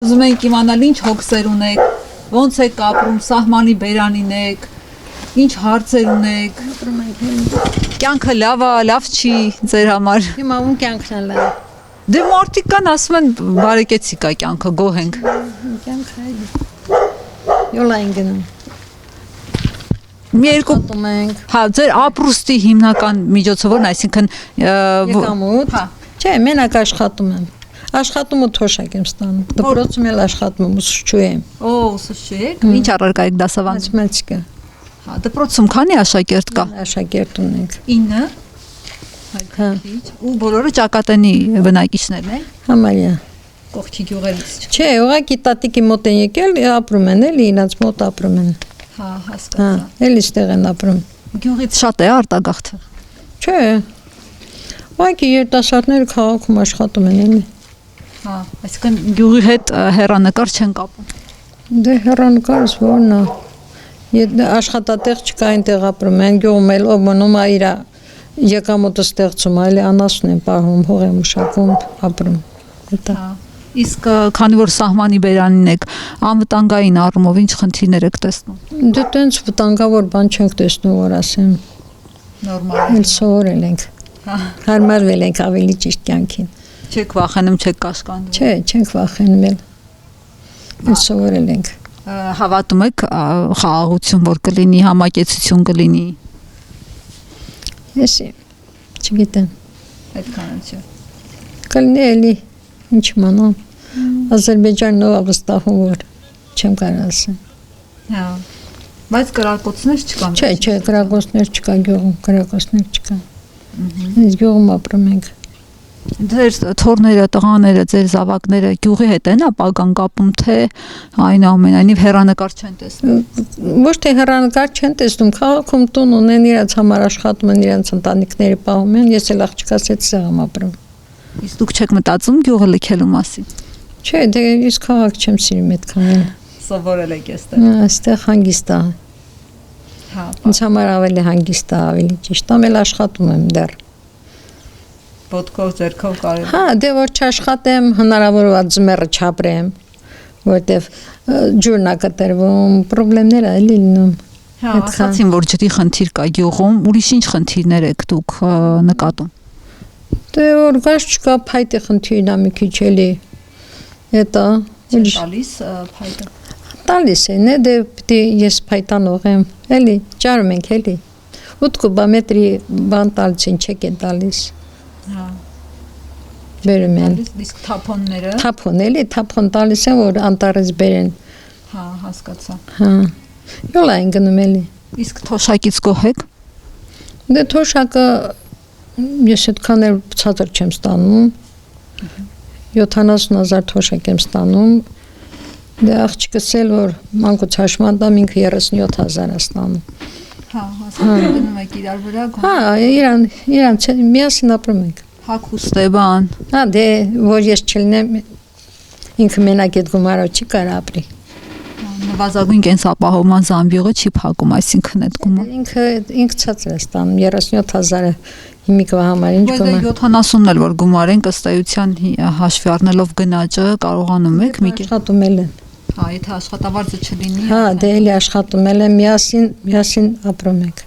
Ուզում ենք իմանալ ինչ հոգսեր ունեք, ոնց եք ապրում, սահմանի բերանին եք, ինչ հարցեր ունեք։ Կյանքը լավ է, լավ չի ձեր համար։ Հիմա ում կյանքն է լավ։ Դե մարդիկ կան ասում են բարեկեցիկ է կյանքը, գոհ ենք։ Կյանքը յոլա են գնում։ Մի երկու Ատում ենք։ հա, ձեր ապրուստի հիմնական միջոցը ո՞րն է, այսինքն Եկամուտ։ հա։ Չէ, մենակ աշխատում եմ։ Աշխատում ու թոշակ եմ ստանում։ Դպրոցում էլ աշխատում եմ, ուսուցչու եմ։ Օ, ուսուցչու եք։ Ինչ առարկա եք դասավանդում։ Մաթեմատիկա։ Հա, դպրոցում քանի աշակերտ կա։ Աշակերտ ունենք։ 9։ Հա։ Ու բոլորը ճակատենի բնակիչներն են։ Համարյա։ Կողքի գյուղերից։ Չէ, ուղղակի տատիկի մոտ են եկել, ապրում են, էլի իրաց մոտ ապրում են։ Հա, Հա, հասկացա։ էլի ստեղ են ապրում։ Գյուղից շատ է արտագաղթը։ Չէ։ Ուղղակի երիտասարդները քաղաքում աշխատում են, էլի։ Հա, այսինքն գյուղի հետ հեռանկար չեն կապում։ Դե հեռանկարս ո՞րն է։ Եթե աշխատատեղ չկա, այնտեղ ապրում են, գյուղում էլ ով մնում է իր եկամուտը ստեղծում, այլ անասուն են պահում, հող են մշակում, ապրում։ Դա։ Հա։ Իսկ քանի որ սահմանի բերանին եք, անվտանգային առումով ինչ խնդիրներ եք տեսնում։ Դե տենց վտանգավոր բան չենք տեսնում, որ ասեմ, Նորմալ։ էլ սովորել ենք։ Հա։ Հարմարվել ենք ավելի ճիշտ կյանքին։ Չեք վախենում, չեք կաշկանդվում։ Չէ, չենք վախենում էլ։ Էլ սովորել ենք։ Հավատում եք խաղաղություն, որ կլինի, համակեցություն կլինի։ Էսի, չգիտեմ։ Այդքան չէ։ Կլինի էլի, ինչ մանամ։ Ադրբեջանն ով վստահում որ չեմ կարող ասել։ Հա։ Բայց կրակոցներ չկան։ Չէ, գրագոսներ չկա գյուղում, գրագոսներ չկա։ Այս գյուղում ապրում ենք։ Ձեր թորները, տղաները, ձեր զավակները գյուղի հետ են ապագան կապում, թե այնուամենայնիվ հեռանկար չեն տեսնում։ Ոչ թե հեռանկար չեն տեսնում, քաղաքում տուն ունեն, իրաց համար աշխատում են, իրենց ընտանիքները պահում են, ես էլ աղջկաս հետ սեղ եմ ապրում։ Իսկ դուք չեք մտածում գյուղը լքելու մասին։ Չէ, դե ես քաղաք չեմ սիրում այդքան։ Սովորել եք այստեղ։ Այստեղ հանգիստ է։ Հա։ Ինձ համար ավելի հանգիստ է, ավելի ճիշտ։ Ամել աշխատում եմ դեռ։ Ոտքով, ձեռքով կարելի։ Հա, դե որ չաշխատեմ, հնարավոր է ձմեռը չապրեմ, որտեվ ջուրն է կտրվում, խնդիրներ է լինում։ Հա, ասացին, որ ջրի խնդիր կա գյուղում, ուրիշ ինչ խնդիրներ եք դուք նկատում։ Դե որ գազ չկա, փայտի խնդիրն է մի քիչ էլի։ Հետո Չեն տալիս փայտը։ տալիս են, դե պիտի ես փայտանող եմ, էլի, ճարում ենք էլի։ 8 կուբամետրի բան տալիս են, չեք են տալիս։ Հա։ Բերում են։ Իսկ թափոնները։ Թափոն էլի, թափոն տալիս են, որ անտարից բերեն։ Հա, հասկացա։ Հա։ Յոլա են գնում էլի։ Իսկ թոշակից գոհ եք։ Դե թոշակը ես այդքան էլ ցածր չեմ ստանում։ 70,000 թոշակ եմ ստանում։ Դե աղջիկս էլ որ մանկուց հաշմանդամ ինքը 37,000 է ստանում։ Հա, հասկացա, դնում եք իրար վրա։ Հա, իրան միասին ապրում ենք։ Հագուստ է բան։ Հա, դե որ ես չլինեմ ինքը մենակ այդ գումարով չի կարող ապրի։ Նվազագույն կենսապահովման զամբյուղը չի փակում, այսինքն այդ գումարը։ Ինքը ցածր է ստանում 37,000-ը հիմիկվա համար ինչ գումար։ Բայց 70-ն էլ որ գումար են ըստ էության հաշվի առնելով գնաճը կարողանում եք մի կերպ աշխատում են։ Հա, եթե աշխատավարձը չլինի։ Հա, դե էլի աշխատում են, միասին ապրում ենք։